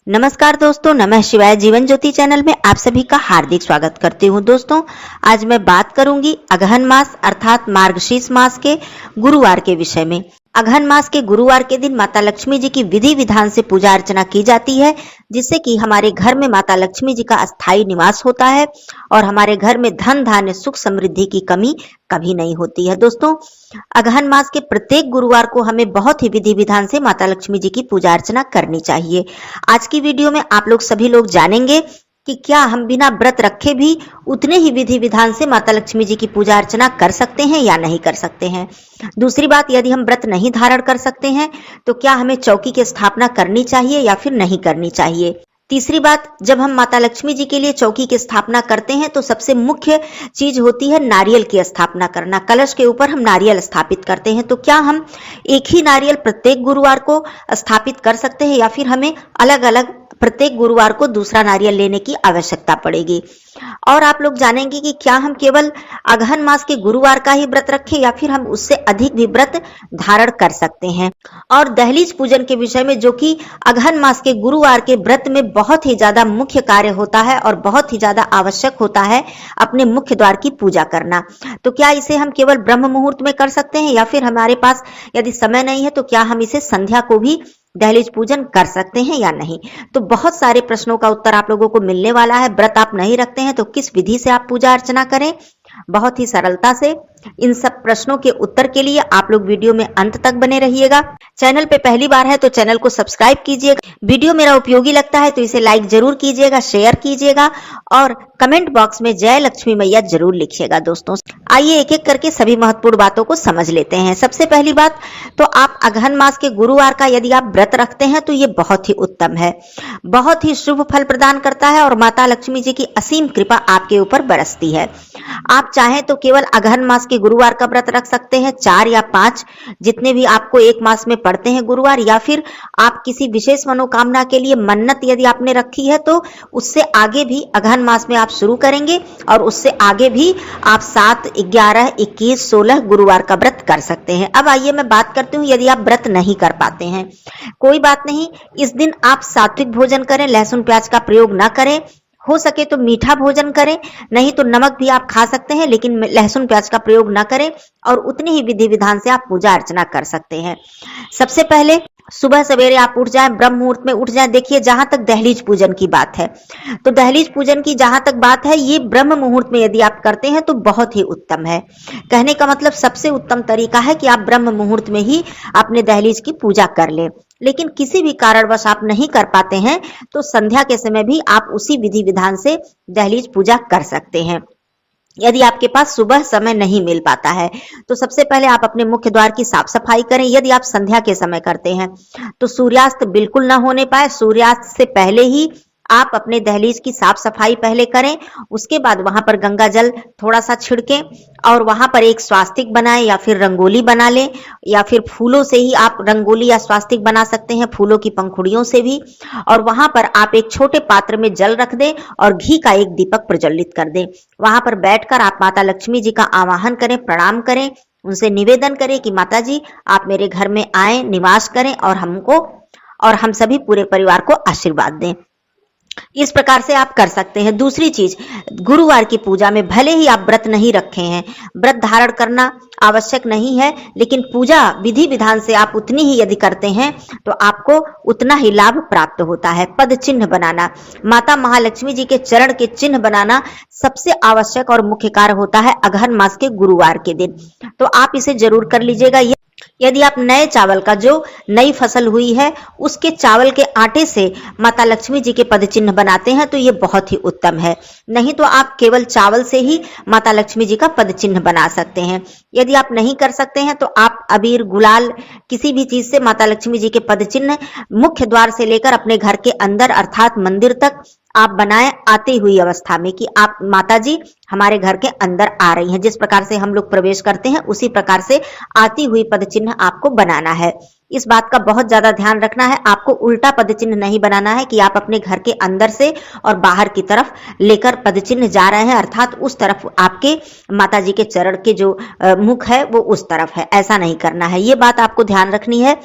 नमस्कार दोस्तों, नमः शिवाय। जीवन ज्योति चैनल में आप सभी का हार्दिक स्वागत करती हूँ। दोस्तों, आज मैं बात करूंगी अगहन मास अर्थात मार्गशीर्ष मास के गुरुवार के विषय में। अगहन मास के गुरुवार के दिन माता लक्ष्मी जी की विधि विधान से पूजा अर्चना की जाती है, जिससे कि हमारे घर में माता लक्ष्मी जी का अस्थायी निवास होता है और हमारे घर में धन धान्य सुख समृद्धि की कमी कभी नहीं होती है। दोस्तों, अगहन मास के प्रत्येक गुरुवार को हमें बहुत ही विधि विधान से माता लक्ष्मी जी की पूजा अर्चना करनी चाहिए। आज की वीडियो में आप लोग सभी लोग जानेंगे कि क्या हम बिना व्रत रखे भी उतने ही विधि विधान से माता लक्ष्मी जी की पूजा अर्चना कर सकते हैं या नहीं कर सकते हैं। दूसरी बात, यदि हम व्रत नहीं धारण कर सकते हैं तो क्या हमें चौकी की स्थापना करनी चाहिए या फिर नहीं करनी चाहिए। तीसरी बात, जब हम माता लक्ष्मी जी के लिए चौकी की स्थापना करते हैं तो सबसे मुख्य चीज होती है नारियल की स्थापना करना। कलश के ऊपर हम नारियल स्थापित करते हैं, तो क्या हम एक ही नारियल प्रत्येक गुरुवार को स्थापित कर सकते हैं या फिर हमें अलग अलग प्रत्येक गुरुवार को दूसरा नारियल लेने की आवश्यकता पड़ेगी। और आप लोग जानेंगे कि क्या हम केवल अगहन मास के गुरुवार का ही व्रत रखें या फिर हम उससे अधिक भी व्रत धारण कर सकते हैं। और दहलीज पूजन के विषय में, जो कि अगहन मास के गुरुवार के व्रत में बहुत ही ज्यादा मुख्य कार्य होता है और बहुत ही ज्यादा आवश्यक होता है अपने मुख्य द्वार की पूजा करना। तो क्या इसे हम केवल ब्रह्म मुहूर्त में कर सकते हैं या फिर हमारे पास यदि समय नहीं है तो क्या हम इसे संध्या को भी दहलीज पूजन कर सकते हैं या नहीं। तो बहुत सारे प्रश्नों का उत्तर आप लोगों को मिलने वाला है। व्रत आप नहीं रखते हैं तो किस विधि से आप पूजा अर्चना करें। बहुत ही सरलता से इन सब प्रश्नों के उत्तर के लिए आप लोग वीडियो में अंत तक बने रहिएगा। चैनल पे पहली बार है तो चैनल को सब्सक्राइब कीजिएगा। वीडियो मेरा उपयोगी लगता है तो इसे लाइक जरूर कीजिएगा, शेयर कीजिएगा और कमेंट बॉक्स में जय लक्ष्मी मैया जरूर लिखिएगा। दोस्तों, आइए एक एक करके सभी महत्वपूर्ण बातों को समझ लेते हैं। सबसे पहली बात, तो आप अगहन मास के गुरुवार का यदि आप व्रत रखते हैं तो ये बहुत ही उत्तम है, बहुत ही शुभ फल प्रदान करता है और माता लक्ष्मी जी की असीम कृपा आपके ऊपर बरसती है। आप चाहें तो केवल अगहन मास के गुरुवार का व्रत रख सकते हैं, 4 या 5 जितने भी आपको एक मास में पड़ते हैं गुरुवार, या फिर आप किसी विशेष मनोकामना के लिए मन्नत यदि आपने रखी है तो उससे आगे भी अगहन मास में आप शुरू करेंगे और उससे आगे भी आप 7, 11, 21, 16 गुरुवार का व्रत कर सकते हैं। अब आइए मैं बात करती हूँ यदि आप व्रत नहीं कर पाते हैं, कोई बात नहीं। इस दिन आप सात्विक भोजन करें, लहसुन प्याज का प्रयोग ना करें। हो सके तो मीठा भोजन करें, नहीं तो नमक भी आप खा सकते हैं लेकिन लहसुन प्याज का प्रयोग ना करें और उतनी ही विधि विधान से आप पूजा अर्चना कर सकते हैं। सबसे पहले सुबह सवेरे आप उठ जाएं, ब्रह्म मुहूर्त में उठ जाएं। देखिए, जहां तक दहलीज पूजन की बात है तो दहलीज पूजन की जहां तक बात है, ये ब्रह्म मुहूर्त में यदि आप करते हैं तो बहुत ही उत्तम है। कहने का मतलब सबसे उत्तम तरीका है कि आप ब्रह्म मुहूर्त में ही अपने दहलीज की पूजा कर लें। लेकिन किसी भी कारणवश आप नहीं कर पाते हैं तो संध्या के समय भी आप उसी विधि विधान से दहलीज पूजा कर सकते हैं। यदि आपके पास सुबह समय नहीं मिल पाता है तो सबसे पहले आप अपने मुख्य द्वार की साफ सफाई करें। यदि आप संध्या के समय करते हैं तो सूर्यास्त बिल्कुल ना होने पाए, सूर्यास्त से पहले ही आप अपने दहलीज की साफ सफाई पहले करें। उसके बाद वहां पर गंगा जल थोड़ा सा छिड़कें और वहां पर एक स्वास्तिक बनाएं या फिर रंगोली बना लें, या फिर फूलों से ही आप रंगोली या स्वास्तिक बना सकते हैं, फूलों की पंखुड़ियों से भी। और वहां पर आप एक छोटे पात्र में जल रख दें और घी का एक दीपक प्रज्वलित कर दें। वहां पर बैठकर आप माता लक्ष्मी जी का आवाहन करें, प्रणाम करें, उनसे निवेदन करें कि माता जी आप मेरे घर में आए, निवास करें और हम सभी पूरे परिवार को आशीर्वाद दें। इस प्रकार से आप कर सकते हैं। दूसरी चीज, गुरुवार की पूजा में भले ही आप व्रत नहीं रखे हैं, व्रत धारण करना आवश्यक नहीं है, लेकिन पूजा विधि विधान से आप उतनी ही यदि करते हैं तो आपको उतना ही लाभ प्राप्त होता है। पद चिन्ह बनाना, माता महालक्ष्मी जी के चरण के चिन्ह बनाना सबसे आवश्यक और मुख्य कार्य होता है अगहन मास के गुरुवार के दिन। तो आप इसे जरूर कर लीजिएगा। यदि आप नए चावल का, जो नई फसल हुई है उसके चावल के आटे से माता लक्ष्मी जी के पद चिन्ह बनाते हैं तो ये बहुत ही उत्तम है। नहीं तो आप केवल चावल से ही माता लक्ष्मी जी का पद चिन्ह बना सकते हैं। यदि आप नहीं कर सकते हैं तो आप अबीर, गुलाल, किसी भी चीज से माता लक्ष्मी जी के पद चिन्ह मुख्य द्वार से लेकर अपने घर के अंदर अर्थात मंदिर तक आप बनाएं, आती हुई अवस्था में कि आप माता जी हमारे घर के अंदर आ रही हैं। जिस प्रकार से हम लोग प्रवेश करते हैं उसी प्रकार से आती हुई पद चिन्ह आपको बनाना है। इस बात का बहुत ज्यादा ध्यान रखना है। आपको उल्टा पद चिन्ह नहीं बनाना है कि आप अपने घर के अंदर से और बाहर की तरफ लेकर पद चिन्ह जा रहे हैं, अर्थात उस तरफ आपके माता जी के चरण के जो मुख है वो उस तरफ है, ऐसा नहीं करना है। ये बात आपको ध्यान रखनी है।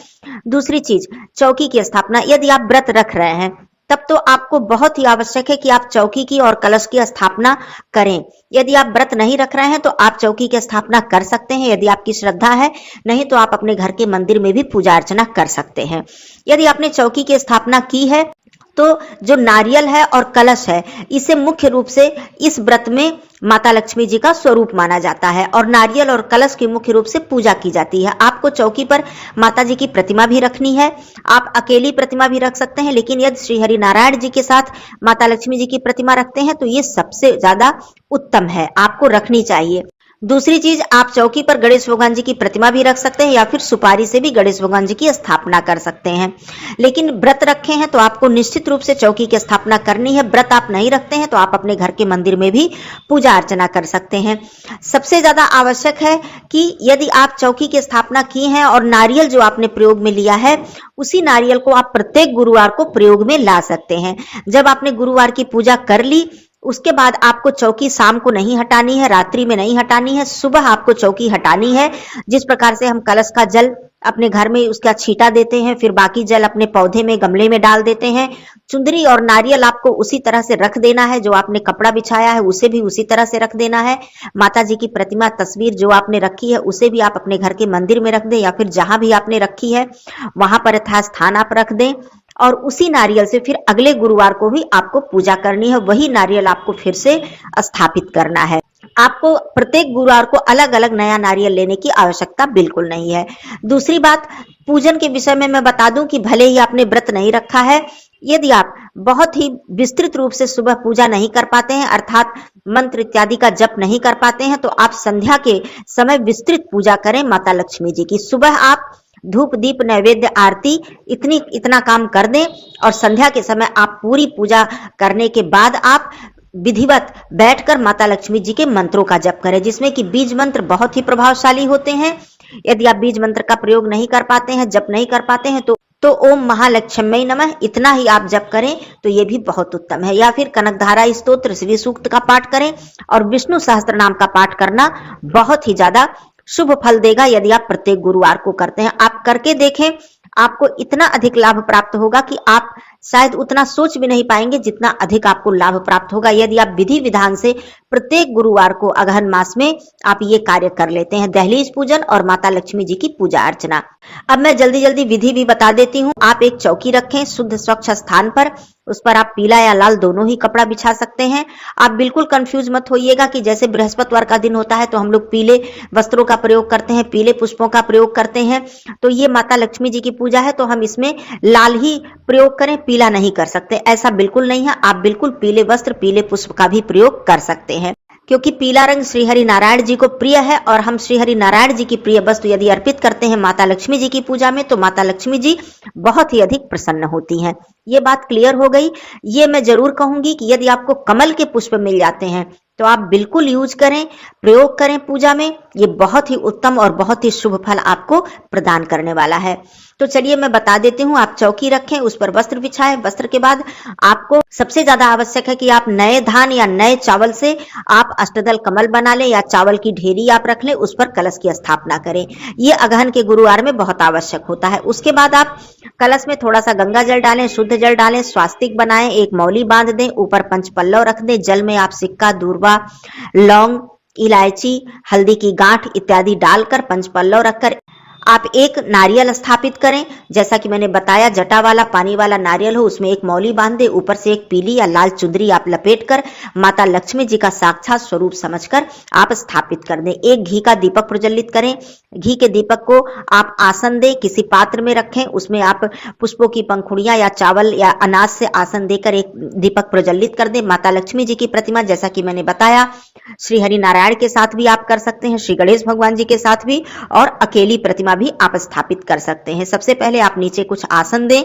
दूसरी चीज, चौकी की स्थापना। यदि आप व्रत रख रहे हैं तब तो आपको बहुत ही आवश्यक है कि आप चौकी की और कलश की स्थापना करें। यदि आप व्रत नहीं रख रहे हैं तो आप चौकी की स्थापना कर सकते हैं, यदि आपकी श्रद्धा है, नहीं तो आप अपने घर के मंदिर में भी पूजा अर्चना कर सकते हैं। यदि आपने चौकी की स्थापना की है तो जो नारियल है और कलश है, इसे मुख्य रूप से इस व्रत में माता लक्ष्मी जी का स्वरूप माना जाता है और नारियल और कलश की मुख्य रूप से पूजा की जाती है। आपको चौकी पर माता जी की प्रतिमा भी रखनी है, आप अकेली प्रतिमा भी रख सकते हैं, लेकिन यदि श्री हरि नारायण जी के साथ माता लक्ष्मी जी की प्रतिमा रखते हैं तो ये सबसे ज्यादा उत्तम है, आपको रखनी चाहिए। दूसरी चीज, आप चौकी पर गणेश भगवान जी की प्रतिमा भी रख सकते हैं या फिर सुपारी से भी गणेश भगवान जी की स्थापना कर सकते हैं। लेकिन व्रत रखे हैं तो आपको निश्चित रूप से चौकी की स्थापना करनी है। व्रत आप नहीं रखते हैं तो आप अपने घर के मंदिर में भी पूजा अर्चना कर सकते हैं। सबसे ज्यादा आवश्यक है कि यदि आप चौकी की स्थापना की है और नारियल जो आपने प्रयोग में लिया है, उसी नारियल को आप प्रत्येक गुरुवार को प्रयोग में ला सकते हैं। जब आपने गुरुवार की पूजा कर ली, उसके बाद आपको चौकी शाम को नहीं हटानी है, रात्रि में नहीं हटानी है, सुबह आपको चौकी हटानी है। जिस प्रकार से हम कलश का जल अपने घर में उसका छींटा देते हैं, फिर बाकी जल अपने पौधे में गमले में डाल देते हैं, चुंदरी और नारियल आपको उसी तरह से रख देना है। जो आपने कपड़ा बिछाया है उसे भी उसी तरह से रख देना है। माता जी की प्रतिमा तस्वीर जो आपने रखी है उसे भी आप अपने घर के मंदिर में रख दें या फिर जहां भी आपने रखी है वहां पर यथास्थान आप रख दें और उसी नारियल से फिर अगले गुरुवार को भी आपको पूजा करनी है। वही नारियल आपको फिर से स्थापित करना है। आपको प्रत्येक गुरुवार को अलग अलग नया नारियल लेने की आवश्यकता बिल्कुल नहीं है। दूसरी बात, पूजन के विषय में मैं बता दूं कि भले ही आपने व्रत नहीं रखा है, यदि आप बहुत ही विस्तृत रूप से सुबह पूजा नहीं कर पाते हैं, अर्थात मंत्र इत्यादि का जप नहीं कर पाते हैं, तो आप संध्या के समय विस्तृत पूजा करें माता लक्ष्मी जी की। सुबह आप धूप दीप नैवेद्य आरती इतना काम कर दें और संध्या के समय आप पूरी पूजा करने के बाद आप विधिवत बैठकर माता लक्ष्मी जी के मंत्रों का जप करें, जिसमें कि बीज मंत्र बहुत ही प्रभावशाली होते हैं। यदि आप बीज मंत्र का प्रयोग नहीं कर पाते हैं, जप नहीं कर पाते हैं, तो ओम महालक्ष्मी नमः इतना ही आप जप करें तो ये भी बहुत उत्तम है। या फिर कनकधारा स्तोत्र, शिव सूक्त का पाठ करें और विष्णु सहस्त्र नाम का पाठ करना बहुत ही ज्यादा शुभ फल देगा यदि आप प्रत्येक गुरुवार को करते हैं। आप करके देखें, आपको इतना अधिक लाभ प्राप्त होगा कि आप शायद उतना सोच भी नहीं पाएंगे जितना अधिक आपको लाभ प्राप्त होगा यदि आप विधि विधान से प्रत्येक गुरुवार को अगहन मास में आप ये कार्य कर लेते हैं, दहलीज पूजन और माता लक्ष्मी जी की पूजा अर्चना। अब मैं जल्दी जल्दी विधि भी बता देती हूँ। आप एक चौकी रखें शुद्ध स्वच्छ स्थान पर, उस पर आप पीला या लाल दोनों ही कपड़ा बिछा सकते हैं। आप बिल्कुल कंफ्यूज मत होइएगा कि जैसे बृहस्पतिवार का दिन होता है तो हम लोग पीले वस्त्रों का प्रयोग करते हैं, पीले पुष्पों का प्रयोग करते हैं, तो ये माता लक्ष्मी जी की पूजा है तो हम इसमें लाल ही प्रयोग करें, पीला नहीं कर सकते। ऐसा बिल्कुल नहीं है। आप बिल्कुल पीले वस्त्र, पीले पुष्प का भी प्रयोग कर सकते हैं, क्योंकि पीला रंग श्री हरि नारायण जी को प्रिय है और हम श्री हरि नारायण जी की प्रिय वस्तु यदि अर्पित करते हैं माता लक्ष्मी जी की पूजा में तो माता लक्ष्मी जी बहुत ही अधिक प्रसन्न होती हैं। ये बात क्लियर हो गई। ये मैं जरूर कहूंगी कि यदि आपको कमल के पुष्प मिल जाते हैं तो आप बिल्कुल यूज करें, प्रयोग करें पूजा में। ये बहुत ही उत्तम और बहुत ही शुभ फल आपको प्रदान करने वाला है। तो चलिए मैं बता देती हूँ। आप चौकी रखें, उस पर वस्त्र बिछाएं। वस्त्र के बाद आपको सबसे ज्यादा आवश्यक है कि आप नए धान या नए चावल से आप अष्टदल कमल बना लें या चावल की ढेरी आप रख लें, उस पर कलश की स्थापना करें। ये अगहन के गुरुवार में बहुत आवश्यक होता है। उसके बाद आप कलश में थोड़ा सा गंगा जल डालें, शुद्ध जल डालें, स्वास्तिक बनाएं, एक मौली बांध दें, ऊपर पंचपल्लव रख दें। जल में आप सिक्का, दूर्वा, लौंग, इलायची, हल्दी की गांठ इत्यादि डालकर पंचपल्लव रखकर आप एक नारियल स्थापित करें। जैसा कि मैंने बताया, जटा वाला पानी वाला नारियल हो, उसमें एक मौली बांध दे, ऊपर से एक पीली या लाल चुंदरी आप लपेटकर माता लक्ष्मी जी का साक्षात स्वरूप समझकर आप स्थापित कर दें। एक घी का दीपक प्रज्वलित करें। घी के दीपक को आप आसन दें, किसी पात्र में रखें, उसमें आप पुष्पों की पंखुड़ियां या चावल या अनाज से आसन देकर एक दीपक प्रज्वलित कर दें। माता लक्ष्मी जी की प्रतिमा, जैसा कि मैंने बताया, श्री हरि नारायण के साथ भी आप कर सकते हैं, श्री गणेश भगवान जी के साथ भी, और अकेली प्रतिमा भी आप स्थापित कर सकते हैं। सबसे पहले आप नीचे कुछ आसन दें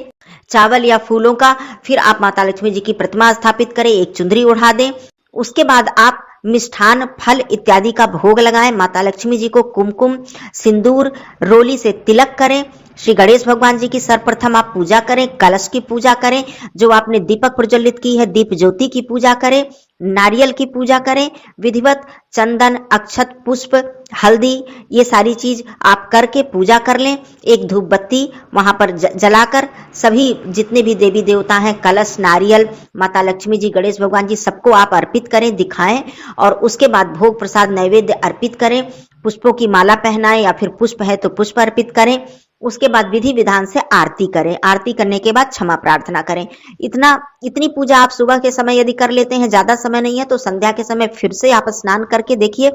चावल या फूलों का, फिर आप माता लक्ष्मी जी की प्रतिमा स्थापित करें, एक चुंदरी उड़ा दें। उसके बाद आप मिष्ठान, फल इत्यादि का भोग लगाएं। माता लक्ष्मी जी को कुमकुम, सिंदूर, रोली से तिलक करें। श्री गणेश भगवान जी की सर्वप्रथम आप पूजा करें, कलश की पूजा करें, जो आपने दीपक प्रज्वलित की है दीप ज्योति की पूजा करें। नारियल की पूजा करें, विधिवत चंदन, अक्षत, पुष्प, हल्दी, ये सारी चीज आप करके पूजा कर लें। एक धूप बत्ती वहां पर जलाकर सभी जितने भी देवी देवता हैं, कलश, नारियल, माता लक्ष्मी जी, गणेश भगवान जी, सबको आप अर्पित करें, दिखाएं और उसके बाद भोग प्रसाद नैवेद्य अर्पित करें। पुष्पों की माला पहनाएं या फिर पुष्प है तो पुष्प अर्पित करें। उसके बाद विधि विधान से आरती करें। आरती करने के बाद क्षमा प्रार्थना करें। इतनी पूजा आप सुबह के समय यदि कर लेते हैं, ज्यादा समय नहीं है तो संध्या के समय फिर से आप स्नान करके देखिए।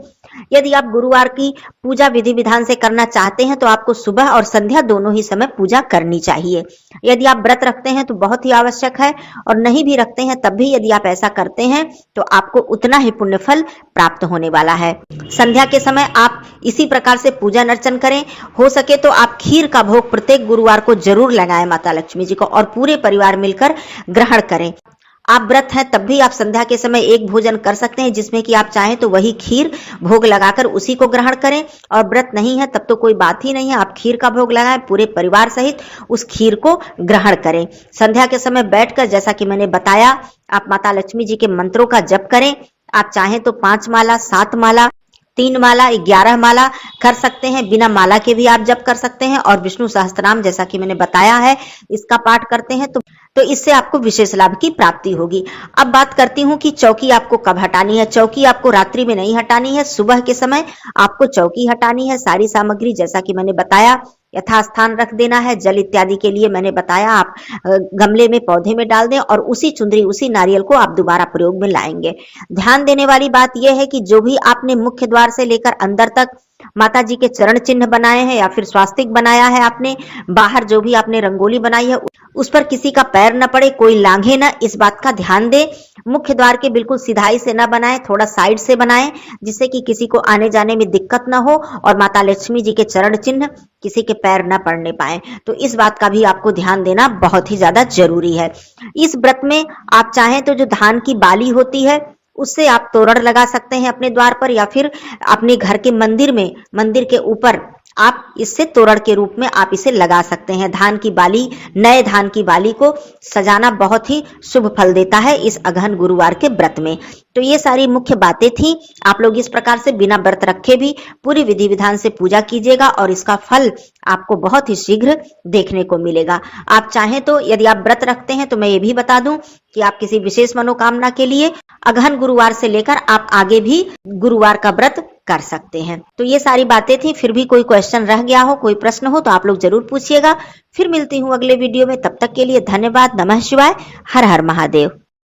यदि आप गुरुवार की पूजा विधि विधान से करना चाहते हैं तो आपको सुबह और संध्या दोनों ही समय पूजा करनी चाहिए। यदि आप व्रत रखते हैं तो बहुत ही आवश्यक है, और नहीं भी रखते हैं तब भी यदि आप ऐसा करते हैं तो आपको उतना ही पुण्य फल प्राप्त होने वाला है। संध्या के समय आप इसी प्रकार से पूजन अर्चन करें। हो सके तो आप खीर का भोग प्रत्येक गुरुवार को जरूर लगाएं माता लक्ष्मी जी को, और पूरे परिवार मिलकर ग्रहण करें। आप व्रत हैं तब भी आप संध्या के समय एक भोजन कर सकते हैं, जिसमें कि आप चाहें तो वही खीर भोग लगाकर उसी को ग्रहण करें, और व्रत नहीं है तब तो कोई बात ही नहीं है, आप खीर का भोग लगाएं, पूरे परिवार सहित उस खीर को ग्रहण करें। संध्या के समय बैठकर, जैसा कि मैंने बताया, आप माता लक्ष्मी जी के मंत्रों का जप करें। आप चाहें तो 5 माला, 7 माला, 3 माला, 11 माला कर सकते हैं। बिना माला के भी आप जप कर सकते हैं, और विष्णु सहस्त्रनाम जैसा कि मैंने बताया है इसका पाठ करते हैं तो इससे आपको विशेष लाभ की प्राप्ति होगी। अब बात करती हूँ कि चौकी आपको कब हटानी है। चौकी आपको रात्रि में नहीं हटानी है, सुबह के समय आपको चौकी हटानी है। सारी सामग्री जैसा कि मैंने बताया यथास्थान रख देना है। जल इत्यादि के लिए मैंने बताया आप गमले में, पौधे में डाल दें, और उसी चुंदरी, उसी नारियल को आप दोबारा प्रयोग में लाएंगे। ध्यान देने वाली बात यह है कि जो भी आपने मुख्य द्वार से लेकर अंदर तक माता जी के चरण चिन्ह बनाए हैं या फिर स्वास्तिक बनाया है, आपने बाहर जो भी आपने रंगोली बनाई है, उस पर किसी का पैर न पड़े, कोई लांघे न, इस बात का ध्यान दें। मुख्य द्वार के बिल्कुल सिधाई से न बनाएं, थोड़ा साइड से बनाएं, जिससे कि किसी को आने जाने में दिक्कत न हो और माता लक्ष्मी जी के चरण चिन्ह किसी के पैर न पड़ने पाए। तो इस बात का भी आपको ध्यान देना बहुत ही ज्यादा जरूरी है। इस व्रत में आप चाहें तो जो धान की बाली होती है उससे आप तोरण लगा सकते हैं अपने द्वार पर, या फिर अपने घर के मंदिर में, मंदिर के ऊपर आप इससे तोरण के रूप में आप इसे लगा सकते हैं। धान की बाली, नए धान की बाली को सजाना बहुत ही शुभ फल देता है इस अगहन गुरुवार के व्रत में। तो ये सारी मुख्य बातें थी। आप लोग इस प्रकार से बिना व्रत रखे भी पूरी विधि विधान से पूजा कीजिएगा, और इसका फल आपको बहुत ही शीघ्र देखने को मिलेगा। आप चाहें तो यदि आप व्रत रखते हैं तो मैं ये भी बता दूं कि आप किसी विशेष मनोकामना के लिए अगहन गुरुवार से लेकर आप आगे भी गुरुवार का व्रत कर सकते हैं। तो ये सारी बातें थी। फिर भी कोई क्वेश्चन रह गया हो, कोई प्रश्न हो तो आप लोग जरूर पूछिएगा। फिर मिलती हूँ अगले वीडियो में। तब तक के लिए धन्यवाद। नमः शिवाय। हर हर महादेव।